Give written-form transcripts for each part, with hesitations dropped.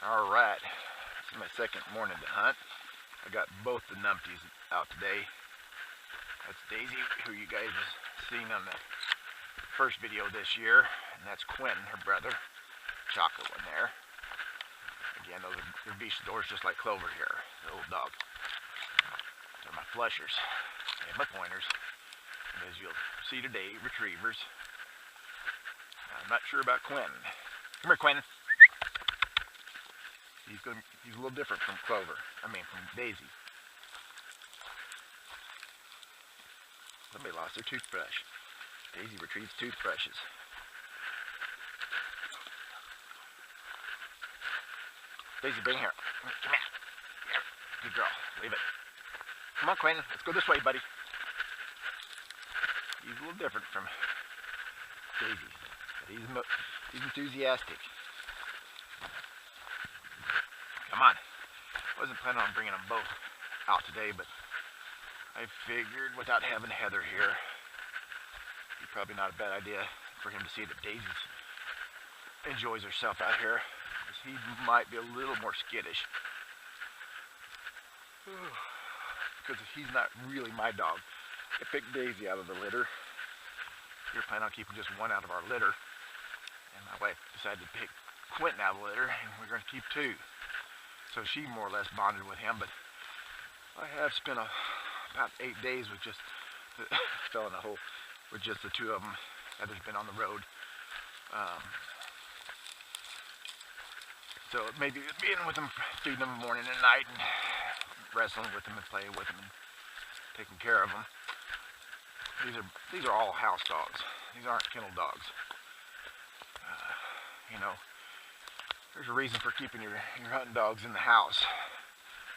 Alright, this is my second morning to hunt. I got both the numpties out today. That's Daisy, who you guys have seen on the first video this year, and that's Quinten, her brother. Chocolate one there. Again, they're bichadors just like Clover here, the old dog. They're my flushers and my pointers. And as you'll see today, retrievers. I'm not sure about Quinten. Come here, Quinten. He's a little different from Clover. I mean, from Daisy. Somebody lost their toothbrush. Daisy retrieves toothbrushes. Daisy, bring here. Come here. Good girl. Leave it. Come on, Quinten. Let's go this way, buddy. He's a little different from Daisy. But he's enthusiastic. Come on. I wasn't planning on bringing them both out today, but I figured without having Heather here, it's probably not a bad idea for him to see that Daisy enjoys herself out here, because he might be a little more skittish. Because he's not really my dog. I picked Daisy out of the litter. We were planning on keeping just one out of our litter, and my wife decided to pick Quinten out of the litter, and we're going to keep two. So she more or less bonded with him, but I have spent about 8 days with just, fell in a hole, with just the two of them. Heather's been on the road. So maybe being with them, feeding them morning and night, and wrestling with them and playing with them and taking care of them. These are all house dogs. These aren't kennel dogs. You know, there's a reason for keeping your hunting dogs in the house.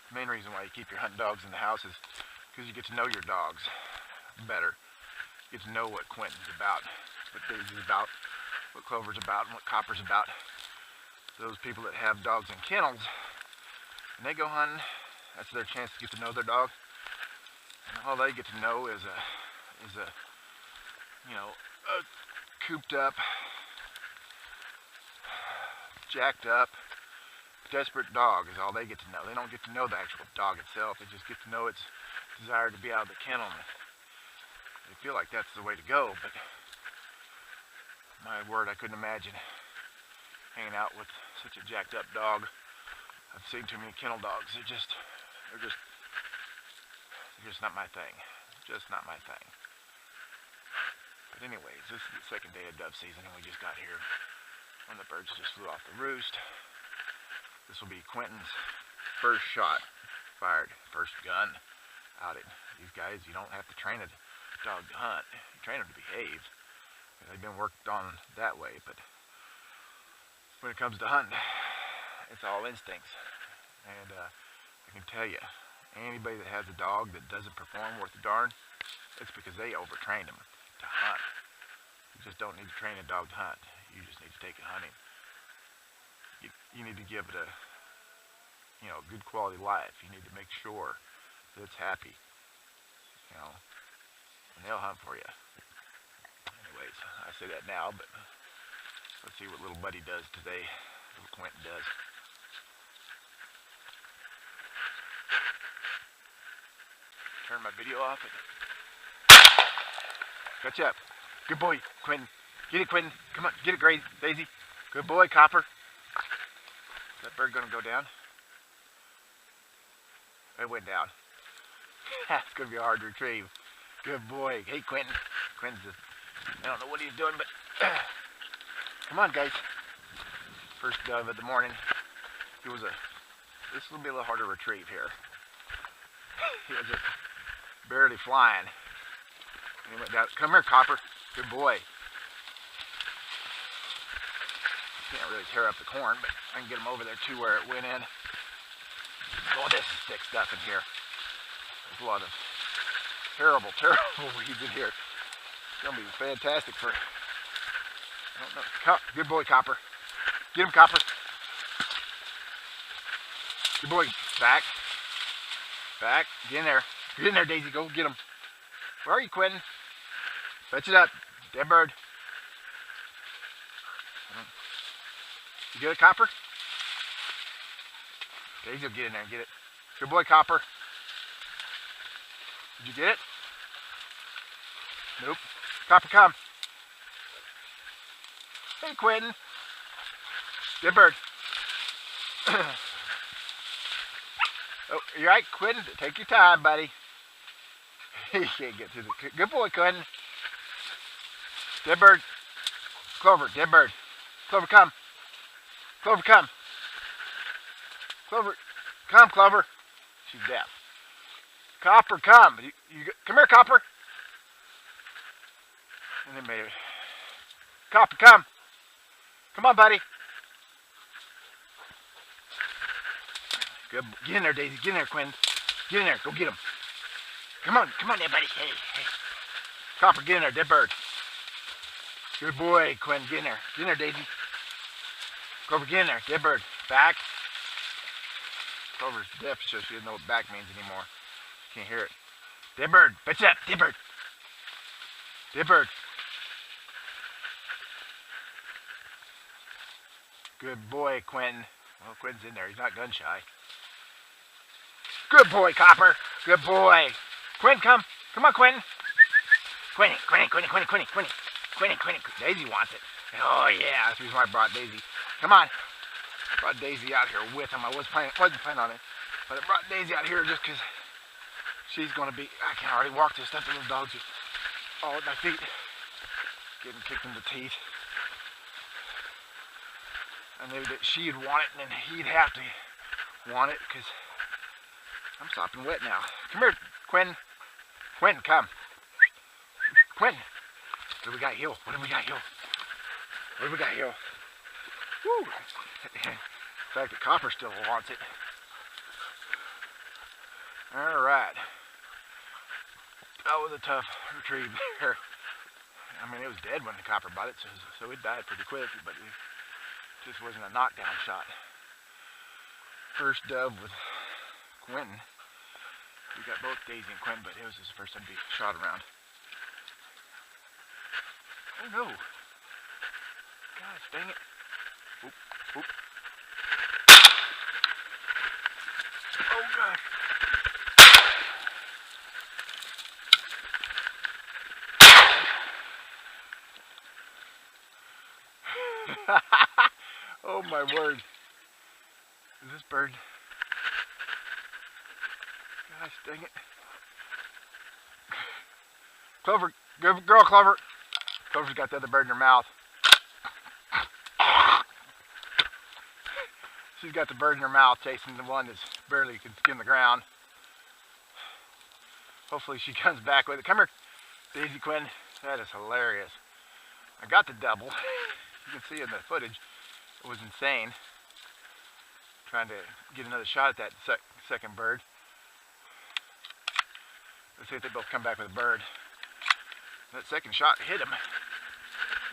The main reason why you keep your hunting dogs in the house is because you get to know your dogs better. You get to know what Quinten's about, what Daisy's about, what Clover's about, and what Copper's about. Those people that have dogs in kennels, when they go hunting, that's their chance to get to know their dog. And all they get to know is a cooped up, jacked up, desperate dog is all they get to know. They don't get to know the actual dog itself. They just get to know its desire to be out of the kennel. They feel like that's the way to go, but my word, I couldn't imagine hanging out with such a jacked up dog. I've seen too many kennel dogs. They're just not my thing. Just not my thing. But anyways, this is the second day of dove season, and we just got here. One of the birds just flew off the roost. This will be Quinten's first shot fired, first gun outing. These guys, you don't have to train a dog to hunt. You train them to behave. They've been worked on that way, but when it comes to hunting, it's all instincts. And I can tell you, anybody that has a dog that doesn't perform worth a darn, it's because they overtrained them to hunt. You just don't need to train a dog to hunt. You just need to take it hunting. You need to give it a good quality life. You need to make sure that it's happy, and they'll hunt for you. Anyways, I say that now, but let's see what little buddy does today. Little Quinten does. Turn my video off. Catch up. Good boy, Quinten. Get it, Quinten. Come on, get it, Daisy. Good boy, Copper. Is that bird gonna go down? It went down. It's gonna be hard to retrieve. Good boy. Hey, Quinten. Quinten's just, I don't know what he's doing, but come on, guys. First dove of the morning. This will be a little harder to retrieve here. He was just barely flying. And he went down. Come here, Copper. Good boy. Can't really tear up the corn, but I can get him over there too where it went in. Oh, this is thick stuff in here. There's a lot of terrible weeds in here. It's gonna be fantastic for, I don't know. Good boy, Copper. Get him, Copper. Good boy. Back. Back. Get in there. Get in there, Daisy. Go get him. Where are you, Quinten? Fetch it up. Dead bird. You get a Copper? Daisy will get in there and get it. Good boy, Copper. Did you get it? Nope. Copper, come. Hey, Quinten. Good bird. Oh, you right, Quinten? Take your time, buddy. He can't get to the... Good boy, Quinten. Dead bird. Clover, dead bird. Clover, come. Clover, come. Clover, come, Clover. She's deaf. Copper, come. Come here, Copper. And then maybe... Copper, come. Come on, buddy. Good. Get in there, Daisy. Get in there, Quinn. Get in there. Go get him. Come on there, buddy. Hey. Copper, get in there, dead bird. Good boy, Quinn. Get in there. Get in there, Daisy. Clover, get in there. Dead bird. Back. Clover's deaf, so she doesn't know what back means anymore. Can't hear it. Dead bird. Bitch up. Dead bird. Dead bird. Good boy, Quinten. Well, Quinten's in there. He's not gun shy. Good boy, Copper. Good boy. Quinten, come. Come on, Quinten. Quinten. Daisy wants it. Oh, yeah. That's the reason why I brought Daisy. Come on. I brought Daisy out here with him. I wasn't planning on it. But I brought Daisy out here just because she's going to be... I can already walk this stuff. The little dogs are all at my feet. Getting kicked in the teeth. I knew that she'd want it, and then he'd have to want it, because I'm sopping wet now. Come here, Quinten. Quinten, come. Quinten. What do we got here? What do we got here? What do we got here? Woo! In fact, the Copper still wants it. All right. That was a tough retrieve there. I mean, it was dead when the Copper bought it, so it died pretty quick, but it just wasn't a knockdown shot. First dove with Quinten. We got both Daisy and Quinten, but it was his first time being shot around. Oh no! Gosh dang it! Oop, oop. Oh gosh! Oh my word! Is this bird? Gosh dang it! Clover, good girl, Clover. Clover's got the other bird in her mouth. She's got the bird in her mouth chasing the one that's barely can skim the ground. Hopefully she comes back with it. Come here, Daisy, Quinten. That is hilarious. I got the double. You can see in the footage, it was insane. Trying to get another shot at that second bird. Let's see if they both come back with a bird. That second shot hit him.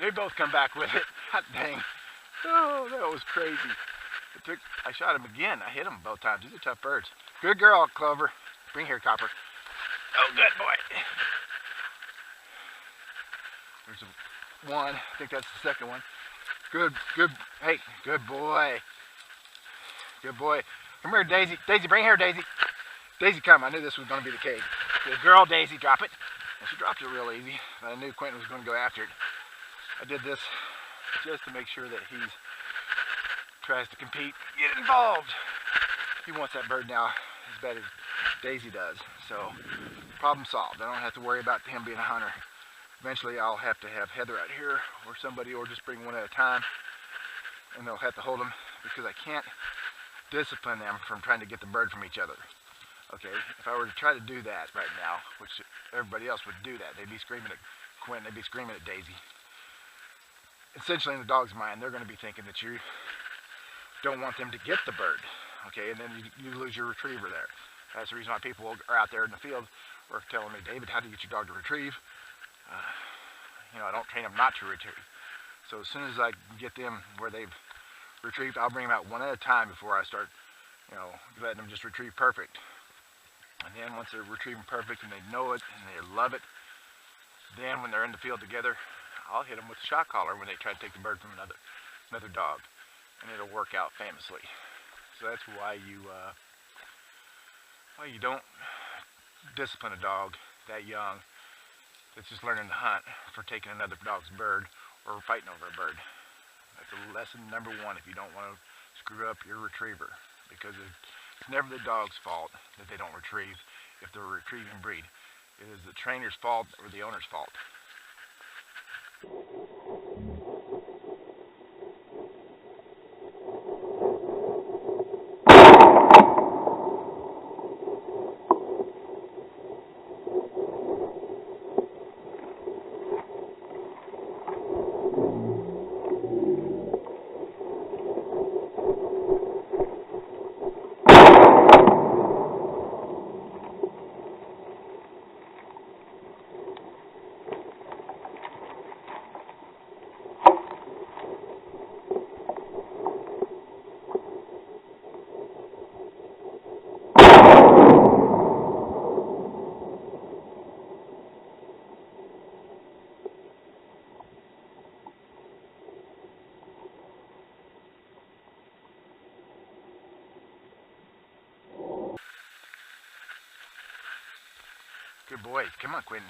They both come back with it. Hot dang. Oh, that was crazy. I shot him again. I hit him both times. These are tough birds. Good girl, Clover. Bring here, Copper. Oh, good boy. There's one. I think that's the second one. Good. Hey, good boy. Good boy. Come here, Daisy. Daisy, bring here, Daisy. Daisy, come. I knew this was going to be the case. Good girl, Daisy. Drop it. And she dropped it real easy. But I knew Quinten was going to go after it. I did this just to make sure that he tries to compete, get involved. He wants that bird now as bad as Daisy does. So, problem solved. I don't have to worry about him being a hunter. Eventually, I'll have to have Heather out here or somebody, or just bring one at a time. And they'll have to hold them because I can't discipline them from trying to get the bird from each other. Okay, if I were to try to do that right now, which everybody else would do that, they'd be screaming at Quinten, they'd be screaming at Daisy. Essentially, in the dog's mind, they're going to be thinking that you don't want them to get the bird. Okay, and then you lose your retriever there. That's the reason why people are out there in the field or telling me, David, how do you get your dog to retrieve? I don't train them not to retrieve. So as soon as I get them where they've retrieved, I'll bring them out one at a time before I start, letting them just retrieve perfect. And then once they're retrieving perfect and they know it and they love it, then when they're in the field together, I'll hit them with a shot collar when they try to take the bird from another dog. And it'll work out famously. So that's why you don't discipline a dog that young that's just learning to hunt for taking another dog's bird or fighting over a bird. That's lesson number one if you don't want to screw up your retriever, because it's never the dog's fault that they don't retrieve if they're a retrieving breed. It is the trainer's fault or the owner's fault. Good boy. Come on, Quinten.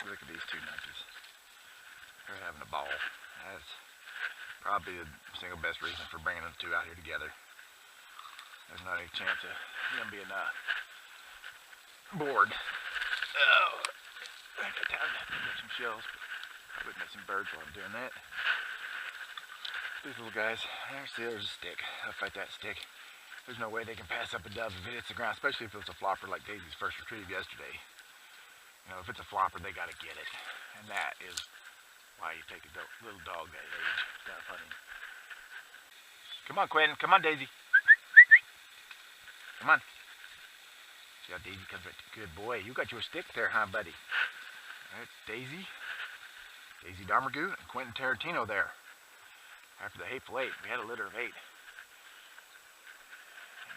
Look at these two nutties. They're having a ball. That's probably the single best reason for bringing the two out here together. There's not any chance of them being bored. Oh, I got time to get some shells, but I wouldn't miss some birds while I'm doing that. These little guys, there's a stick. I'll fight that stick. There's no way they can pass up a dove if it hits the ground, especially if it was a flopper like Daisy's first retrieve yesterday. You know, if it's a flopper, they got to get it. And that is why you take a little dog that age down hunting. Come on, Quinten. Come on, Daisy. Come on. See how Daisy comes right to good boy. You got your stick there, huh, buddy? All right, Daisy Domergue, and Quinten Tarantino there. After the Hateful Eight, we had a litter of 8.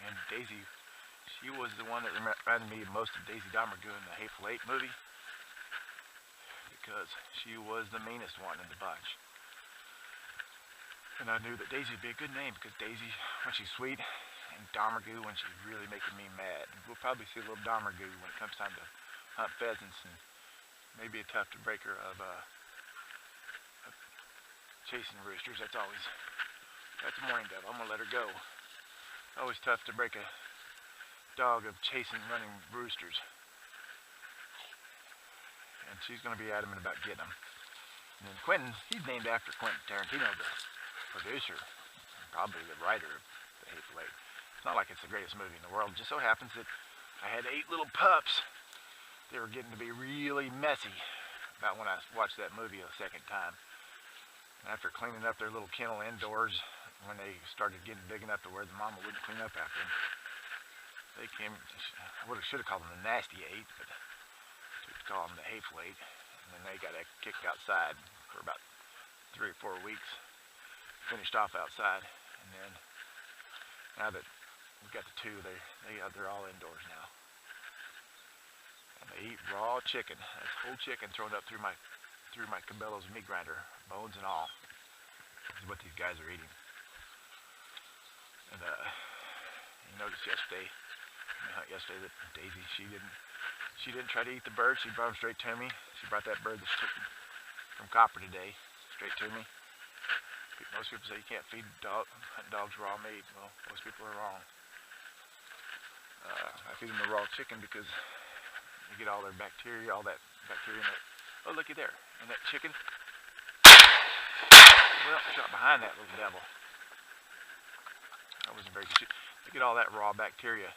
And Daisy, she was the one that reminded me most of Daisy Domergue in the Hateful Eight movie, because she was the meanest one in the bunch. And I knew that Daisy would be a good name, because Daisy, when she's sweet, and Domergue when she's really making me mad. And we'll probably see a little Domergue when it comes time to hunt pheasants, and maybe a tough to breaker of chasing roosters. That's a mourning dove. I'm gonna let her go. Always tough to break a dog of chasing running roosters. And she's gonna be adamant about getting them. And then Quinten, he's named after Quinten Tarantino, the producer, and probably the writer of The Hateful Eight. It's not like it's the greatest movie in the world. It just so happens that I had 8 little pups. They were getting to be really messy about when I watched that movie a second time. And after cleaning up their little kennel indoors, when they started getting big enough to where the mama wouldn't clean up after them, they came, I should have called them the Nasty 8, but to call them the Hateful 8. And then they got kicked outside for about 3 or 4 weeks. Finished off outside, and then now that we've got the 2, they're all indoors now. And they eat raw chicken. That's whole chicken thrown up through my Cabela's meat grinder, bones and all. This is what these guys are eating. And you noticed yesterday that Daisy, she didn't try to eat the bird. She brought them straight to me. She brought that bird that's from Copper today straight to me. Most people say you can't feed dogs raw meat. Well, most people are wrong. I feed them the raw chicken because you get all their bacteria, all that bacteria in it. Oh, looky there. And that chicken, well, shot behind that little devil. That wasn't very good. They get all that raw bacteria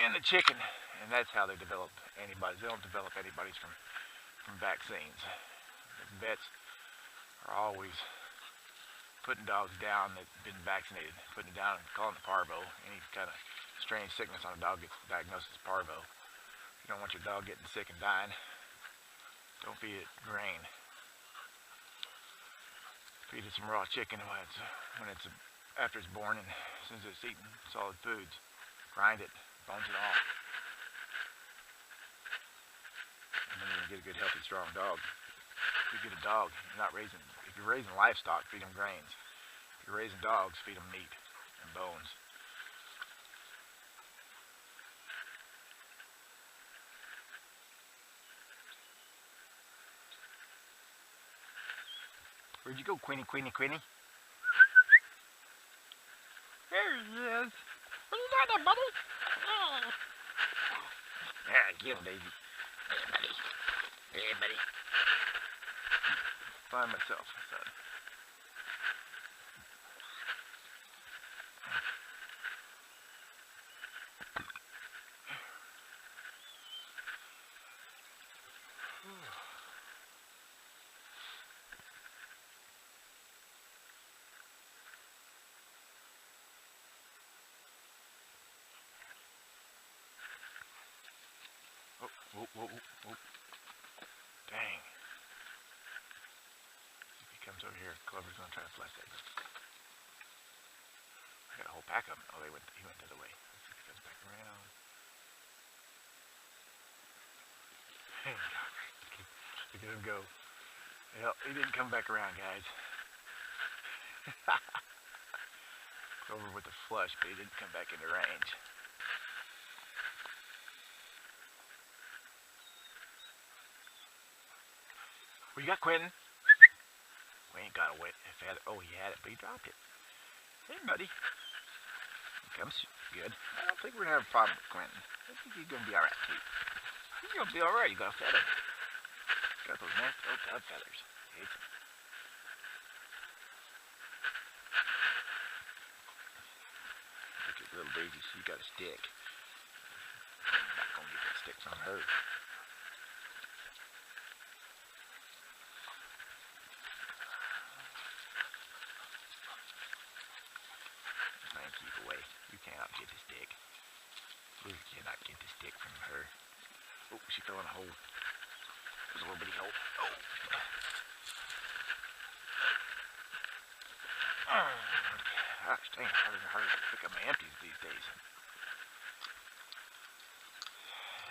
in the chicken, and that's how they develop antibodies. They don't develop antibodies from vaccines. The vets are always putting dogs down that've been vaccinated, putting it down and calling it parvo. Any kind of strange sickness on a dog gets diagnosed as parvo. You don't want your dog getting sick and dying. Don't feed it grain. Feed it some raw chicken when it's after it's born and as soon as it's eating solid foods. Grind it, bones and all. And then you get a good, healthy, strong dog. If you get a dog, if you're raising livestock, feed them grains. If you're raising dogs, feed them meat and bones. Where'd you go, Quinny? There he is. What are you doing there, buddy? Yeah, get him, Daisy. Hey, buddy. Find myself, son. Whoa. Dang. If he comes over here, Clover's gonna try to flush that. I got a whole pack of them. Oh, he went the other way. Let's see if he comes back around. Look at him go. Well, he didn't come back around, guys. Clover with the flush, but he didn't come back into range. What you got, Quinten? We ain't got a wet feather. Oh, he had it, but he dropped it. Hey, buddy. He comes. Good. I don't think we're gonna have a problem with Quinten. I think he's gonna be alright, too. He's gonna be alright. You got a feather. Got those nasty old dove feathers. He hates them. Look at little Daisy. She got a stick. I'm not gonna get that stick from her. Keep away. You cannot get the stick. You cannot get the stick from her. Oh, she fell in a hole. There's a little bitty hole. Oh. Gosh, dang, it's harder and harder to pick up my empties these days.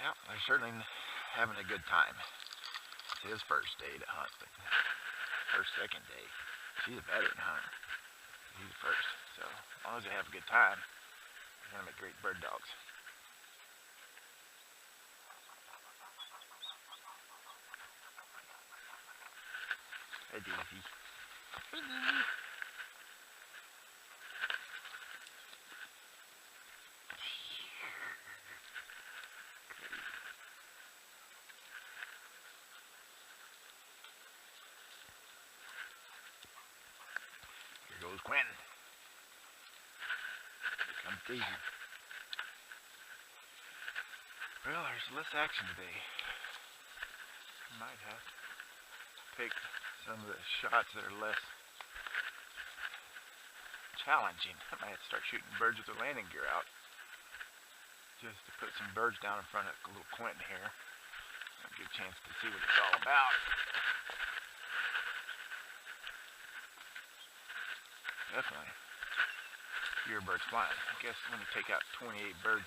Yep, they're certainly having a good time. It's his first day to hunt, but her second day. She's a veteran hunter. He's the first. So, as long as they have a good time, they're going to make great bird dogs. Hey, Daisy. Hey, Daisy. Here goes Quinten. Here comes Daisy. Well, there's less action today. Might have to pick some of the shots that are less challenging. I might have to start shooting birds with the landing gear out. Just to put some birds down in front of little Quinten here. I'll get a chance to see what it's all about. Definitely. Fewer birds flying. I guess when you take out 28 birds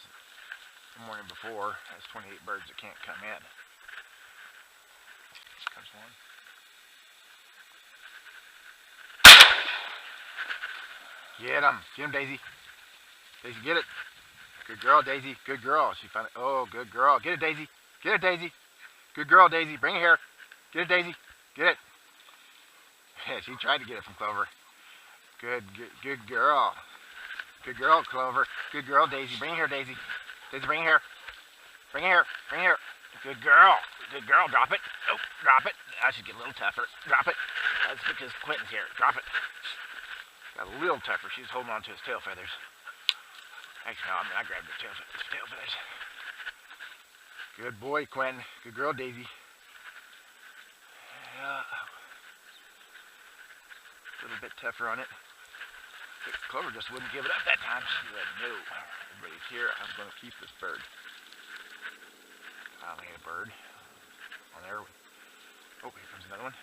the morning before, that's 28 birds that can't come in. Here comes one. Get him. Get him, Daisy. Daisy, get it. Good girl, Daisy. Good girl. She found it. Oh, good girl. Get it, Daisy. Get it, Daisy. Good girl, Daisy. Bring it here. Get it, Daisy. Get it. Yeah, she tried to get it from Clover. Good girl. Good girl, Clover. Good girl, Daisy. Bring it here, Daisy. Daisy, bring it here. Bring it here. Bring it here. Good girl. Good girl. Drop it. Oh, drop it. I should get a little tougher. Drop it. That's because Quinten's here. Drop it. Got a little tougher. She's holding on to his tail feathers. Actually, no, I grabbed her tail feathers. Good boy, Quinten. Good girl, Daisy. Yeah. A little bit tougher on it. But Clover just wouldn't give it up that time. She said, no. Everybody's here. I'm going to keep this bird. Finally a bird. On there. Oh, here comes another one.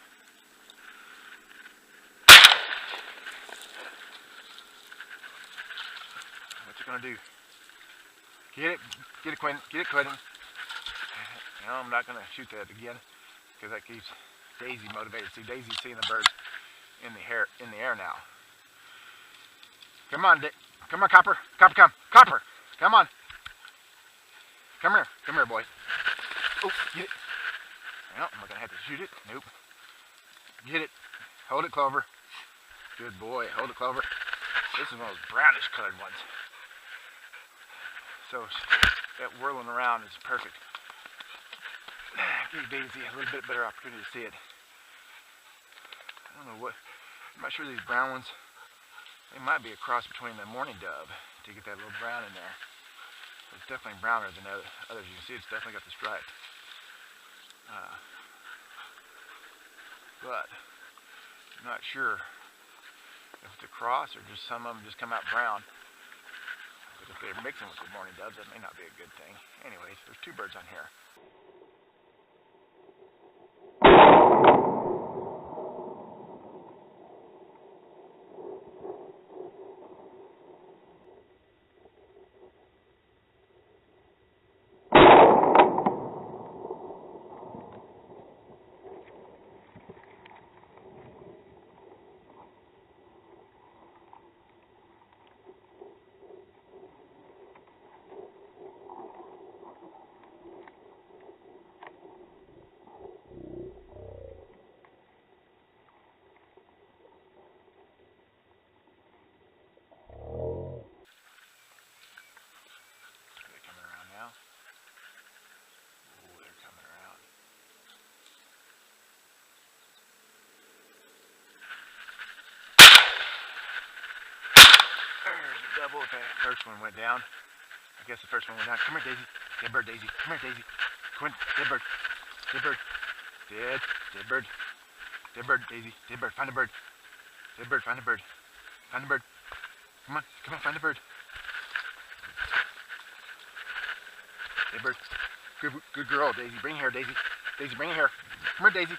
gonna do. Get it, Quinten, get it, Quinten. No, I'm not gonna shoot that again because that keeps Daisy motivated. See, Daisy's seeing the birds in the air now. Come on, Copper, Copper, come on. Come here, boy. Oh, get it. No, am I gonna have to shoot it? Nope. Get it. Hold it, Clover. Good boy. Hold it, Clover. This is one of those brownish colored ones. So that whirling around is perfect. Give Daisy a little bit better opportunity to see it. I don't know what. I'm not sure these brown ones. They might be a cross between the mourning dove to get that little brown in there. It's definitely browner than others. You can see it's definitely got the stripe. But I'm not sure if it's a cross or just some of them just come out brown. But if they're mixing with the mourning doves, that may not be a good thing. Anyways, there's two birds on here. Double. Okay, first one went down. I guess the first one went down. Come here, Daisy. Dead bird, Daisy. Come here, Daisy. Quinten. Dead bird. Dead bird. Dead bird. Dead bird, Daisy. Dead bird. Find a bird. Dead bird. Find a bird. Find a bird. Come on. Find a bird. Dead bird. Good girl, Daisy. Bring it here, Daisy. Daisy, bring it here. Come here, Daisy.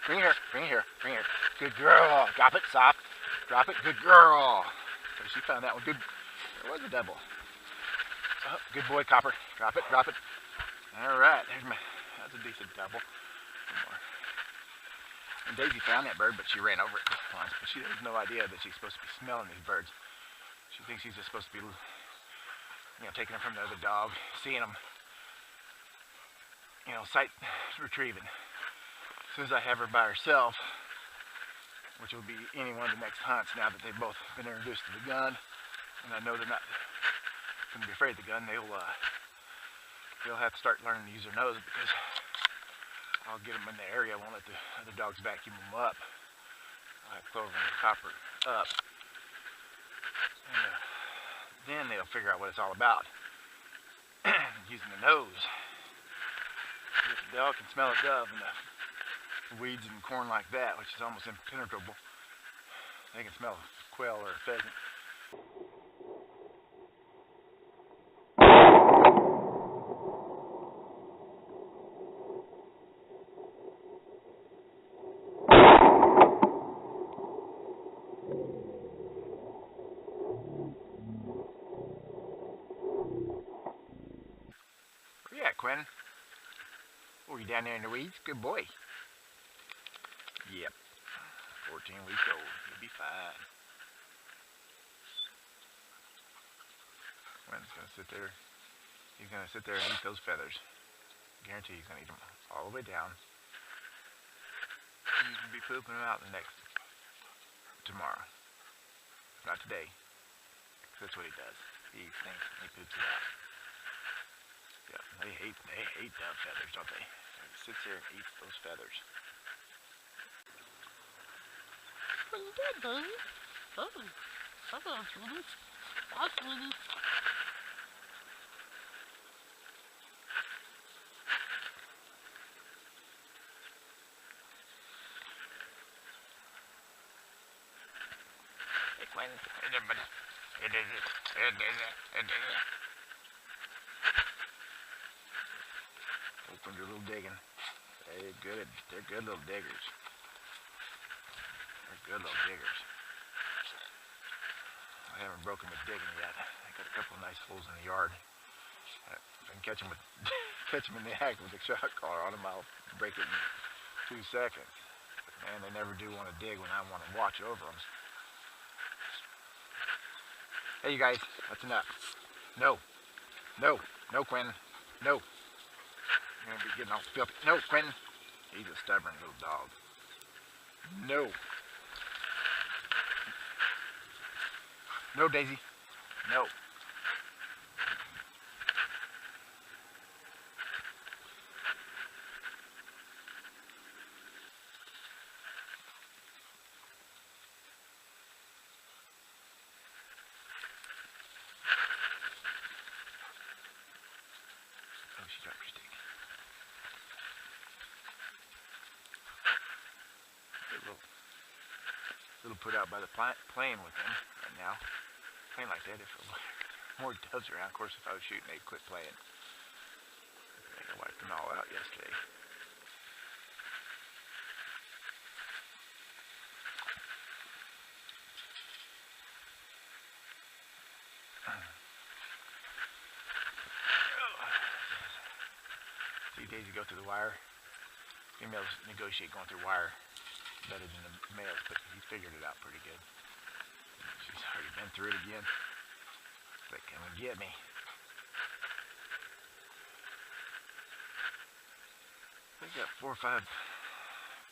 Bring it here. Bring it here. Bring it here. Good girl. Drop it. Soft. Drop it. Good girl. So she found that one. Good. There was a double. Oh, good boy, Copper. Drop it. Drop it. All right. That's a decent double. One more. And Daisy found that bird, but she ran over it once. But she has no idea that she's supposed to be smelling these birds. She thinks she's just supposed to be, taking them from the other dog, seeing them, sight retrieving. As soon as I have her by herself, which will be any one of the next hunts now that they've both been introduced to the gun, and I know they're not going to be afraid of the gun, they'll have to start learning to use their nose because I'll get them in the area. I won't let the other dogs vacuum them up. I'll have Clover and Copper up. And then they'll figure out what it's all about. Using the nose. If the dog can smell a dove and the weeds and corn like that, which is almost impenetrable, they can smell a quail or a pheasant. Where you at, Quinten? Oh, you down there in the weeds? Good boy. Yep. 14 weeks old. You'll be fine. Quinten's gonna sit there. He's gonna sit there and eat those feathers. Guarantee he's gonna eat them all the way down. He's gonna be pooping them out tomorrow. Not today. That's what he does. He eats things and he poops it out. Yeah, they hate dove feathers, don't they? He sits there and eats those feathers. What are you doing, baby? Oh, come on, sweetie. Hi, sweetie. Hey, Quinten. Open your little digging. They're good little diggers. They're good little diggers. I haven't broken with digging yet. I think Got a couple of nice holes in the yard. If I can catch them with catch them in the act with a shot collar on them, I'll break it in 2 seconds. But man, they never do want to dig when I want to watch over them. Hey, you guys, that's enough. No, no, no, Quinten, no. You're gonna be getting all filthy. No, Quinten. He's a stubborn little dog. No. No, Daisy. No. Oh, she dropped her stick. Little put out by the plane with them right now. Playing like that if there were more doves around. Of course, if I was shooting, they'd quit playing. I think I wiped them all out yesterday. See Daisy go through the wire. Females negotiate going through wire better than the males, but he figured it out pretty good. She's already been through it again. It's like, come and get me. I got 4 or 5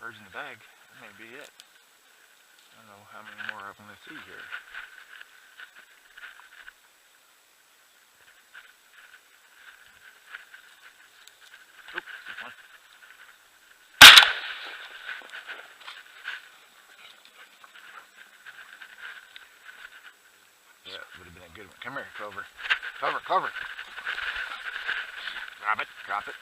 birds in the bag. That may be it. I don't know how many more I'm going to see here. Oh, there's one. Yeah, it would have been a good one. Come here, Clover. Clover, Clover. Drop it, drop it.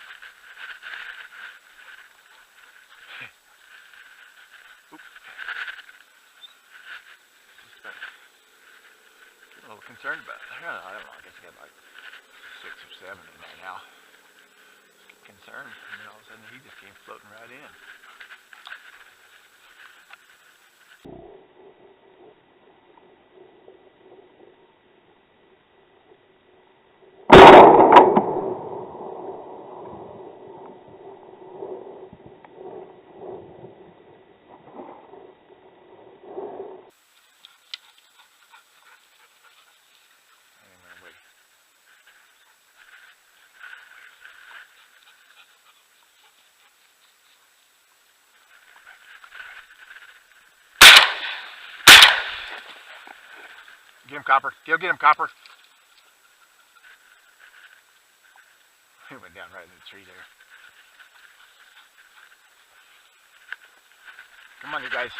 Oop. Just about getting a little concerned about it. I don't know, I guess I got like 6 or 7 in there now. Just concerned, and then all of a sudden he just came floating right in. Get him, Copper. Go get him, Copper. He went down right in the tree there. Come on, you guys.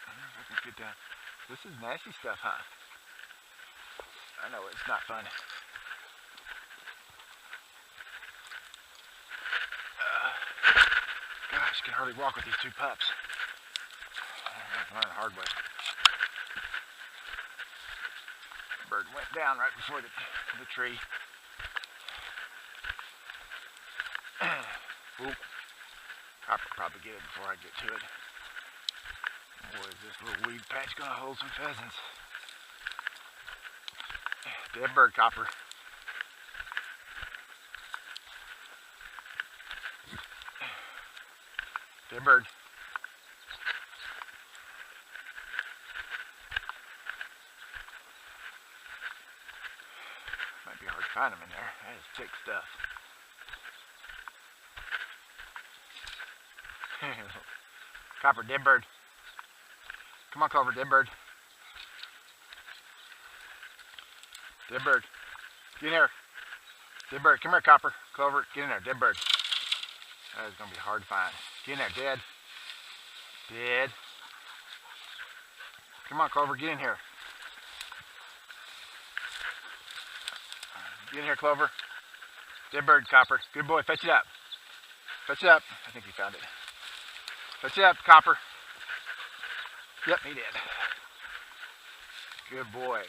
I can get down. This is nasty stuff, huh? I know it's not fun. Gosh, I can hardly walk with these 2 pups. I learned the hard way. Bird went down right before the tree. Oop. Copper probably get it before I get to it. Boy, is this little weed patch gonna hold some pheasants. Dead bird, Copper. Dead bird. Might be hard to find them in there. That is thick stuff. Copper, dead bird. Come on, Clover, dead bird. Dead bird. Get in here. Dead bird. Come here, Copper. Clover, get in there. Dead bird. That is going to be hard to find. Get in there, dead. Dead. Come on, Clover, get in here. Get in here, Clover. Dead bird, Copper. Good boy, fetch it up. Fetch it up. I think he found it. Fetch it up, Copper. Yep, he did. Good boy.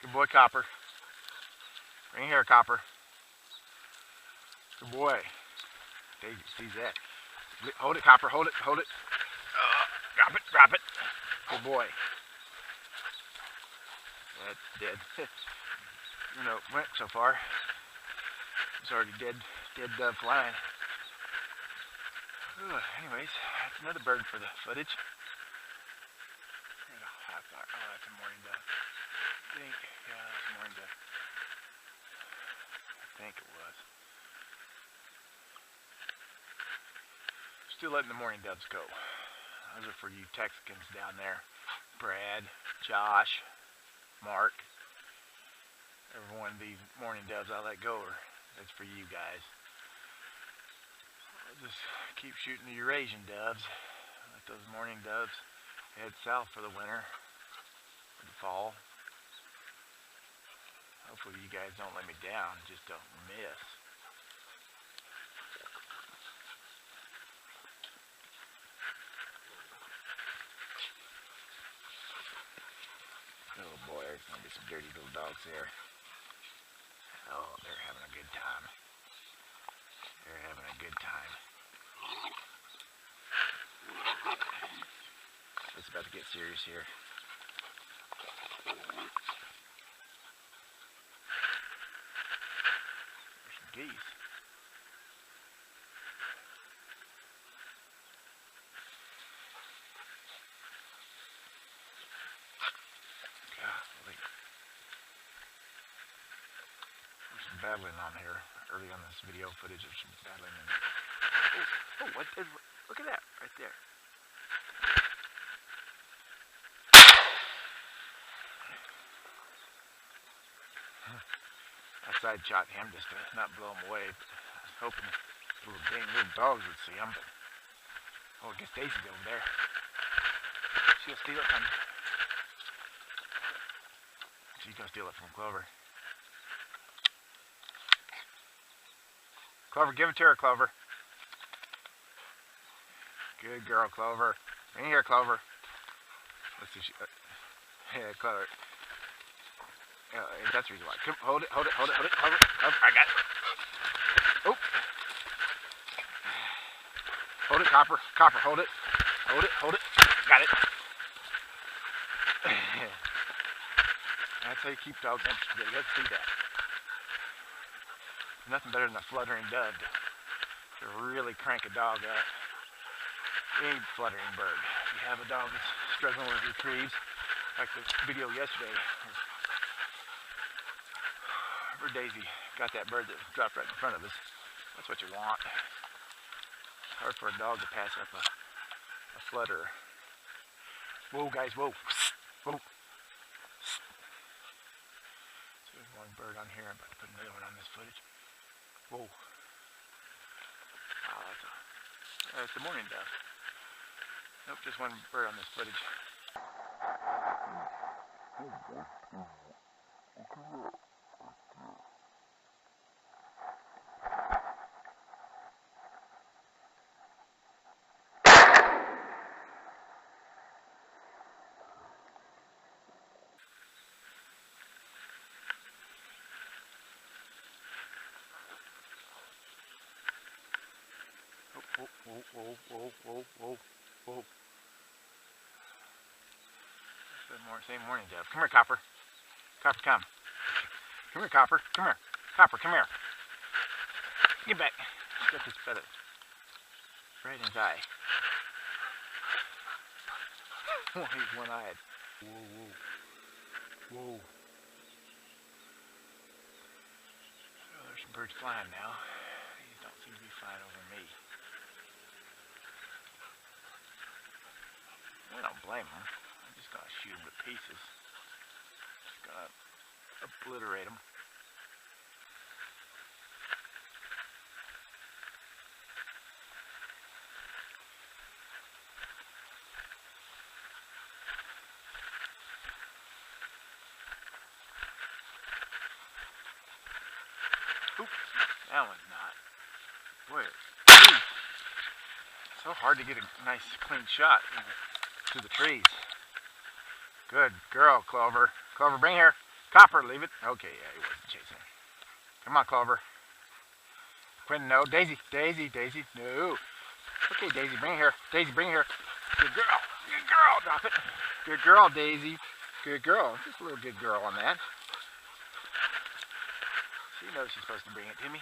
Good boy, Copper. Bring here, Copper. Good boy. Daisy sees that. Hold it, Copper. Hold it. Hold it. Drop it. Drop it. Good boy. That's dead. You know, went so far. It's already dead dove flying. Anyways, that's another bird for the footage. There's a hawthorn. Oh, that's a mourning dove. I think, yeah, that's a mourning dove. I think it was. Still letting the mourning doves go. Those are for you Texicans down there. Brad, Josh, Mark. Every one of these mourning doves I let go, that's for you guys. I'll just keep shooting the Eurasian doves. Let those mourning doves head south for the winter, for the fall. Hopefully you guys don't let me down, just don't miss. Oh boy, there's gonna be some dirty little dogs there. Oh, they're having a good time. They're having a good time. It's about to get serious here. There's some geese. Battling on here early on this video footage of some battling. And look at that right there. I side shot him just to not blow him away. But I was hoping little dogs would see him. But I guess Daisy's over there. She'll steal it from me. She's gonna steal it from Clover. Clover, give it to her, Clover. Good girl, Clover. Bring here, Clover. Let's see. Yeah, Clover. That's the reason why. Come, hold it, Clover. I got it. Oh. Hold it, Copper. Copper, hold it. Hold it. Got it. That's how you keep dogs interested. You have to see that. Nothing better than a fluttering dove to really crank a dog up. Any fluttering bird. If you have a dog that's struggling with retrieves, like the video yesterday, where Daisy got that bird that dropped right in front of us. That's what you want. It's hard for a dog to pass up a flutterer. Whoa, guys, whoa. Whoa. So there's one bird on here. I'm about to put another one on this footage. Whoa. Oh, that's a mourning dove. Nope, just one bird on this footage. Whoa. Same morning dove. Come here, Copper. Copper, come. Come here, Copper. Come here. Copper, come here. Get back. Got this feather right in his eye. Oh, he's one-eyed. Whoa. Oh, there's some birds flying now. These don't seem to be flying over me. I don't blame them. I'm just gonna shoot them to pieces. Just gonna obliterate them. Oop, that one's not. Boy, it's so hard to get a nice clean shot through the trees. Good girl, Clover. Clover, bring here. Copper, leave it. Okay, yeah, he wasn't chasing. Come on, Clover. Quinten, no. Daisy, Daisy, Daisy, no. Okay, Daisy, bring it here. Daisy, bring it here. Good girl. Good girl. Drop it. Good girl, Daisy. Good girl. Just a little good girl on that. She knows she's supposed to bring it to me.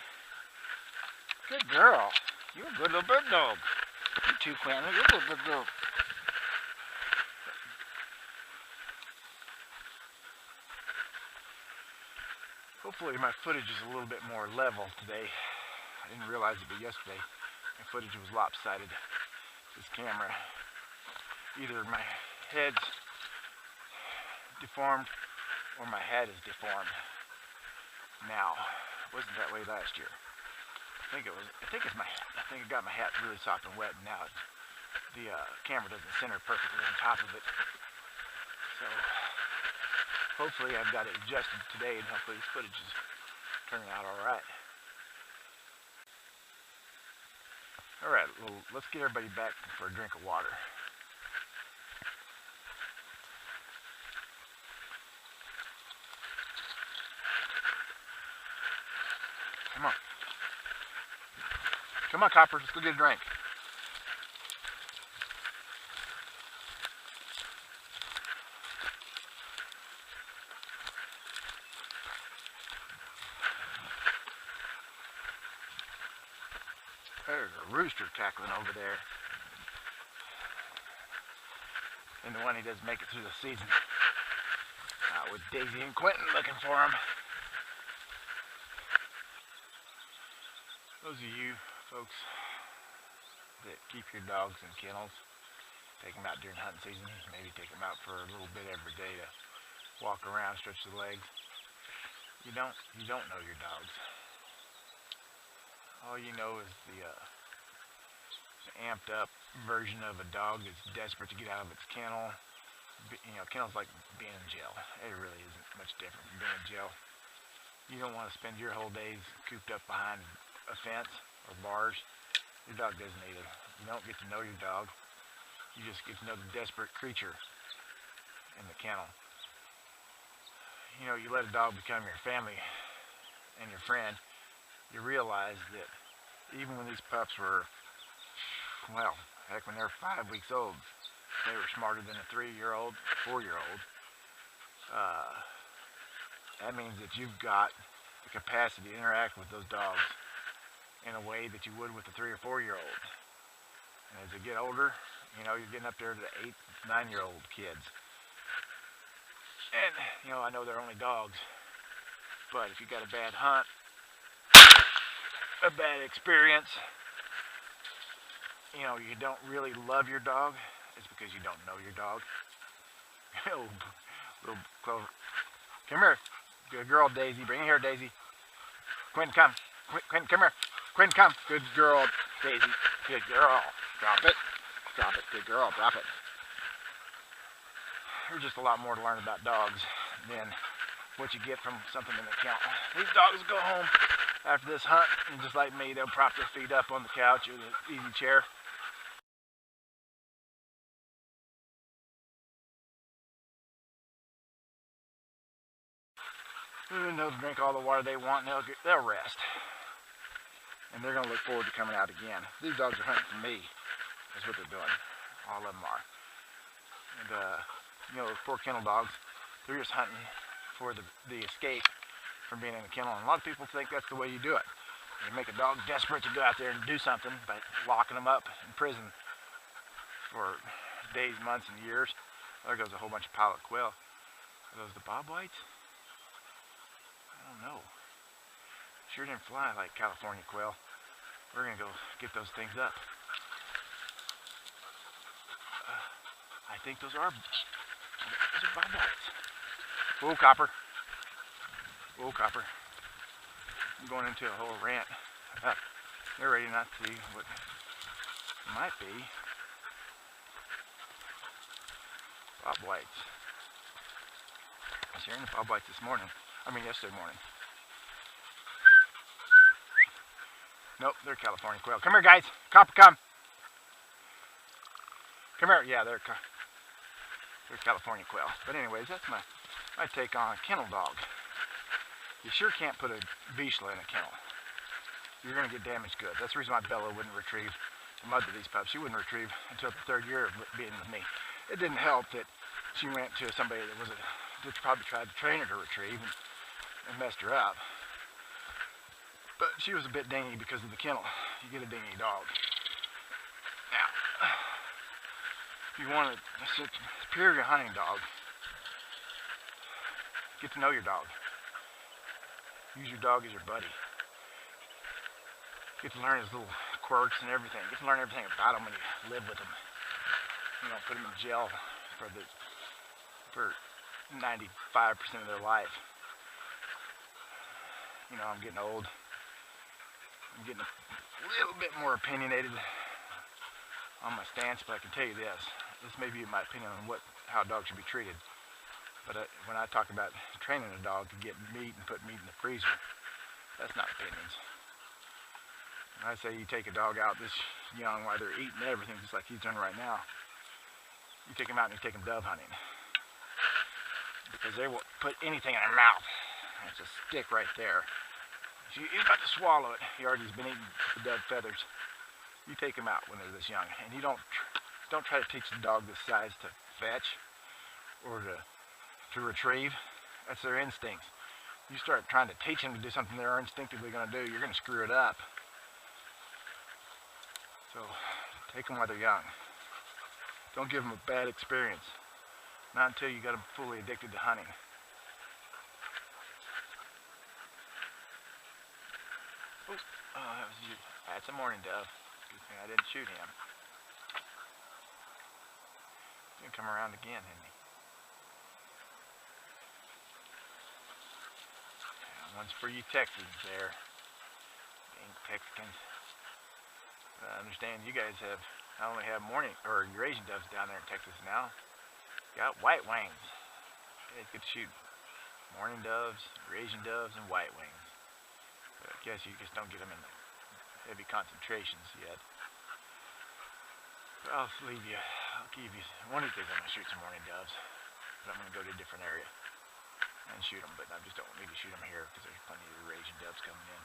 Good girl. You're a good little bird dog. You too, Quinten. You're a good bird dog. Hopefully my footage is a little bit more level today. I didn't realize it, but yesterday my footage was lopsided. This camera, either my head's deformed or my head is deformed. Now, it wasn't that way last year. I think it's my hat. I think I got my hat really soft and wet, and now the camera doesn't center perfectly on top of it. So hopefully I've got it adjusted today, and hopefully this footage is turning out all right. All right, well, let's get everybody back for a drink of water. Come on. Come on, Copper, let's go get a drink. There's a rooster cackling over there. And the one he doesn't make it through the season. With Daisy and Quinten looking for him. Those of you folks that keep your dogs in kennels, take them out during hunting season, maybe take them out for a little bit every day to walk around, stretch the legs. You don't know your dogs. All you know is the amped up version of a dog that's desperate to get out of its kennel. You know, kennel's like being in jail. It really isn't much different from being in jail. You don't want to spend your whole days cooped up behind a fence or bars. Your dog doesn't either. You don't get to know your dog. You just get to know the desperate creature in the kennel. You know, you let a dog become your family and your friend, you realize that even when these pups were, well, heck, when they were 5 weeks old, they were smarter than a 3-year-old, 4-year-old. That means that you've got the capacity to interact with those dogs in a way that you would with a 3 or 4-year-old. And as they get older, you know, you're getting up there to the 8, 9-year-old kids. And, you know, I know they're only dogs, but if you got a bad hunt, a bad experience, you know, you don't really love your dog, it's because you don't know your dog. Oh, little Clover. Come here. Good girl, Daisy. Bring it here, Daisy. Quinten, come. Quinten, come here. Quinten, come. Good girl, Daisy. Good girl. Drop it. Drop it. Good girl. Drop it. There's just a lot more to learn about dogs than what you get from something in the kennel. These dogs go home after this hunt, and just like me, they'll prop their feet up on the couch or the easy chair. And they'll drink all the water they want, and they'll rest. And they're going to look forward to coming out again. These dogs are hunting for me. That's what they're doing. All of them are. And, you know, those poor kennel dogs, they're just hunting for the escape from being in a kennel. And a lot of people think that's the way you do it. You make a dog desperate to go out there and do something by locking them up in prison for days, months, and years. There goes a whole bunch of pilot quail. Are those the bob whites? I don't know. Sure didn't fly like California quail. We're gonna go get those things up. I think those are bob whites. Whoa, Copper. Whoa, Copper. I'm going into a whole rant. They're ready not to see what might be bob whites. I was hearing the bob whites this morning. Yesterday morning. Nope, they're California quail. Come here, guys. Copper, come. Come here. Yeah, they're California quail. But anyways, that's my take on a kennel dog. You sure can't put a Vizsla in a kennel. you're going to get damaged goods. That's the reason why Bella wouldn't retrieve the mother of these pups. She wouldn't retrieve until the 3rd year of being with me. It didn't help that she went to somebody that probably tried to train her to retrieve and messed her up. But she was a bit dingy because of the kennel. You get a dingy dog. Now, if you want a superior hunting dog, get to know your dog. Use your dog as your buddy. Get to learn his little quirks and everything. Get to learn everything about him when you live with him. You know, put him in jail for 95% of their life. You know, I'm getting old. I'm getting a little bit more opinionated on my stance, but I can tell you this. This may be my opinion on how dogs should be treated. But when I talk about training a dog to get meat and put meat in the freezer, that's not opinions. When I say you take a dog out this young while they're eating everything, just like he's doing right now, you take him out and you take him dove hunting. Because they will put anything in their mouth. It's a stick right there. He's about to swallow it. He already's been eating the dove feathers. You take him out when they're this young, and you don't try to teach the dog this size to fetch or to retrieve. That's their instincts. You start trying to teach them to do something they're instinctively going to do, you're going to screw it up. So take them while they're young. Don't give them a bad experience. Not until you got them fully addicted to hunting. Oh, that was you. That's a mourning dove. Good thing I didn't shoot him. He's going to come around again, isn't he? One's for you Texans there. Being Texans. I understand you guys not only have Eurasian doves down there in Texas now, you got white wings. You guys get to shoot mourning doves, Eurasian doves, and white wings. But I guess you just don't get them in the heavy concentrations yet. But I'll give you, one of these days I'm going to shoot some mourning doves. But I'm going to go to a different area and shoot them, but I just don't need to shoot them here because there's plenty of Eurasian doves coming in.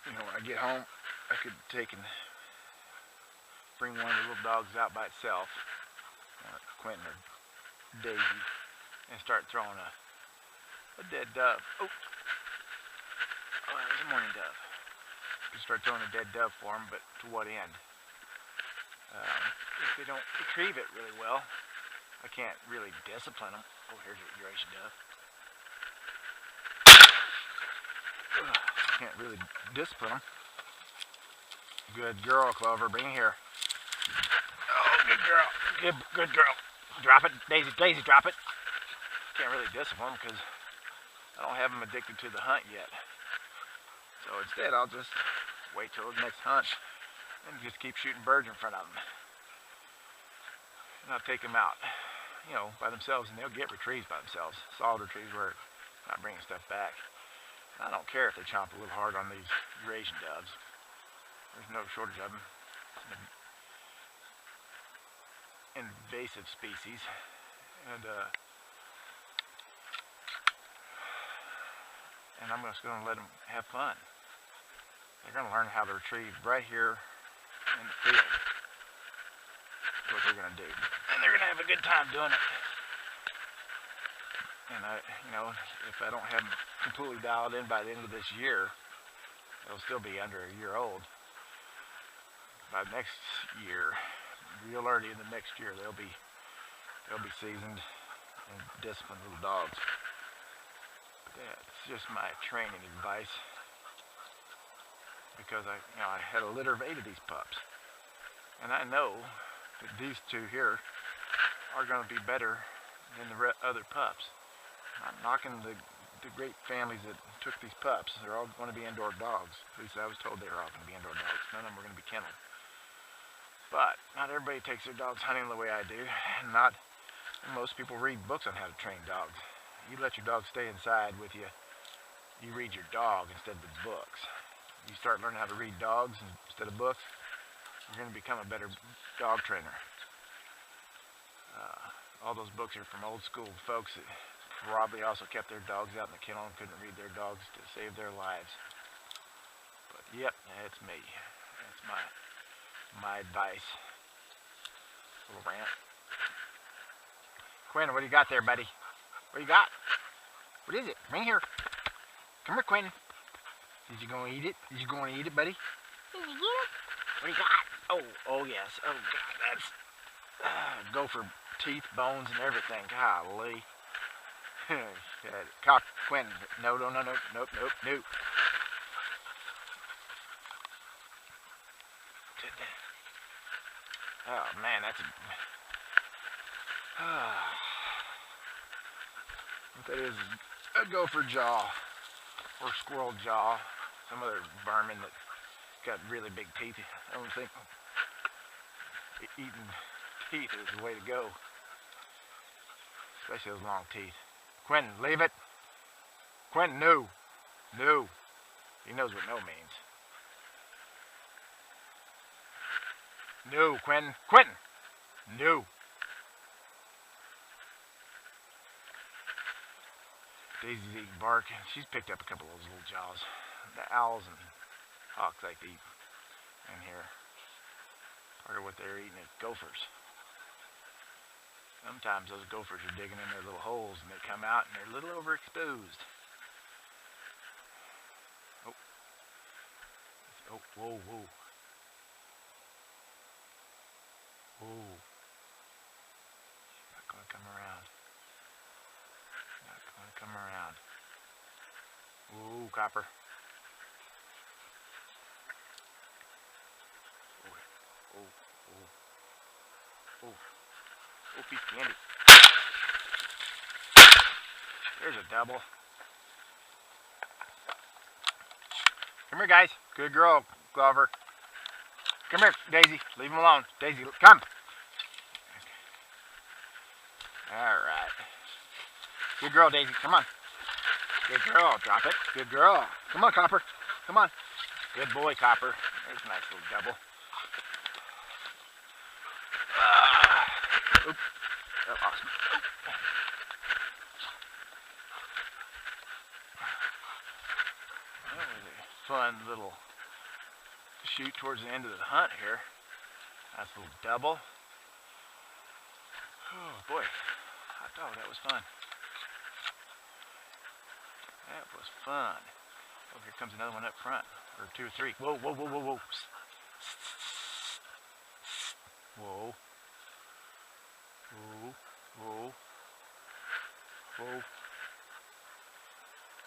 You know, when I get home, I could take and bring one of the little dogs out by itself, Quinten or Daisy, and start throwing a dead dove. Oh, there's a mourning dove. You can start throwing a dead dove for them, but to what end? If they don't retrieve it really well, I can't really discipline them. Oh, here's a Eurasian dove. Can't really discipline them. Good girl, Clover. Bring it here. Oh, good girl. Good girl. Drop it, Daisy. Daisy, drop it. Can't really discipline them because I don't have them addicted to the hunt yet. So instead, I'll just wait till the next hunt and just keep shooting birds in front of them. And I'll take them out, you know, by themselves, and they'll get retrieves by themselves. Solid retrieves where I'm not bringing stuff back. And I don't care if they chomp a little hard on these Eurasian doves. There's no shortage of them. It's an invasive species, and I'm just going to let them have fun. They're going to learn how to retrieve right here in the field. That's what they're going to do, and they're going to have a good time doing it. And you know, if I don't have them completely dialed in by the end of this year, they'll still be under a year old. By next year, real early in the next year, they'll be seasoned and disciplined little dogs. That's just my training advice, because I had a litter of 8 of these pups, and I know that these 2 here are going to be better than the other pups. I'm knocking the great families that took these pups. They're all going to be indoor dogs. At least I was told they were all going to be indoor dogs. None of them were going to be kenneled. But not everybody takes their dogs hunting the way I do, and most people read books on how to train dogs. You let your dog stay inside with you. You read your dog instead of the books. You start learning how to read dogs instead of books, you're going to become a better dog trainer. All those books are from old school folks that probably also kept their dogs out in the kennel and couldn't read their dogs to save their lives. But yep, that's me. That's my advice. Little rant. Quinten, what do you got there, buddy? What do you got? What is it? Bring here. Come here, Quinten. Did you go eat it? Did you go and eat it, buddy? Did you get it? What do you got? Oh yes. Oh God, that's gopher teeth, bones, and everything. Golly. Cock, Quinten. No. Oh man, that's what that is a gopher jaw or squirrel jaw. Some other vermin that got really big teeth. I don't think eating teeth is the way to go, especially those long teeth. Quinten, leave it. Quinten, no. He knows what no means. No, Quinten. No. Daisy's eating bark. She's picked up a couple of those little jaws. The owls and hawks like to eat in here. Part of what they're eating is gophers. Sometimes those gophers are digging in their little holes and they come out and they're a little overexposed. Oh, whoa. Not gonna come around. Ooh, copper. Oh, piece of candy. There's a double. Come here, guys. Good girl, Glover. Come here, Daisy. Leave him alone. Daisy, come. All right. Good girl, Daisy. Come on. Good girl. Drop it. Good girl. Come on, Copper. Come on. Good boy, Copper. There's a nice little double. Oops. Oh, awesome. That was a fun little shoot towards the end of the hunt here. Nice little double. Oh boy. Hot dog, that was fun. That was fun. Oh, here comes another one up front. Or two or three. Whoa. Whoa.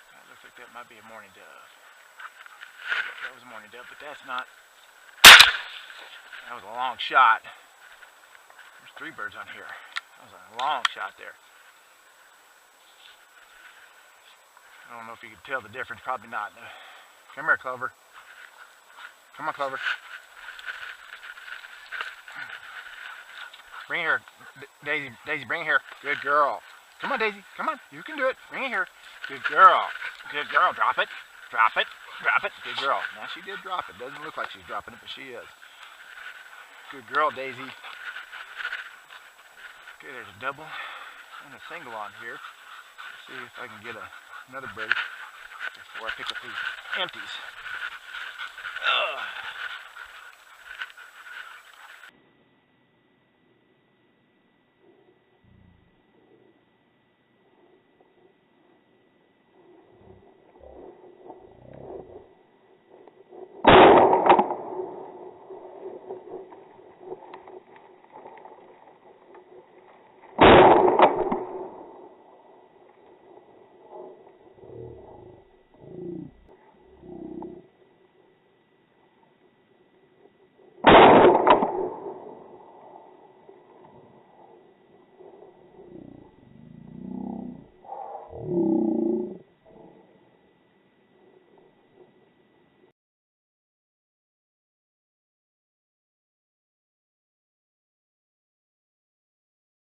That looks like that might be a mourning dove. That was a mourning dove, but that's not. That was a long shot. There's three birds on here. That was a long shot there. I don't know if you can tell the difference. Probably not. Come here, Clover. Come on, Clover. Bring her, Daisy. Daisy, bring her here. Good girl. Come on, Daisy. Come on. You can do it. Bring it here. Good girl. Good girl. Drop it. Drop it. Drop it. Good girl. Now she did drop it. Doesn't look like she's dropping it, but she is. Good girl, Daisy. Okay, there's a double and a single on here. Let's see if I can get another bird before I pick up these empties.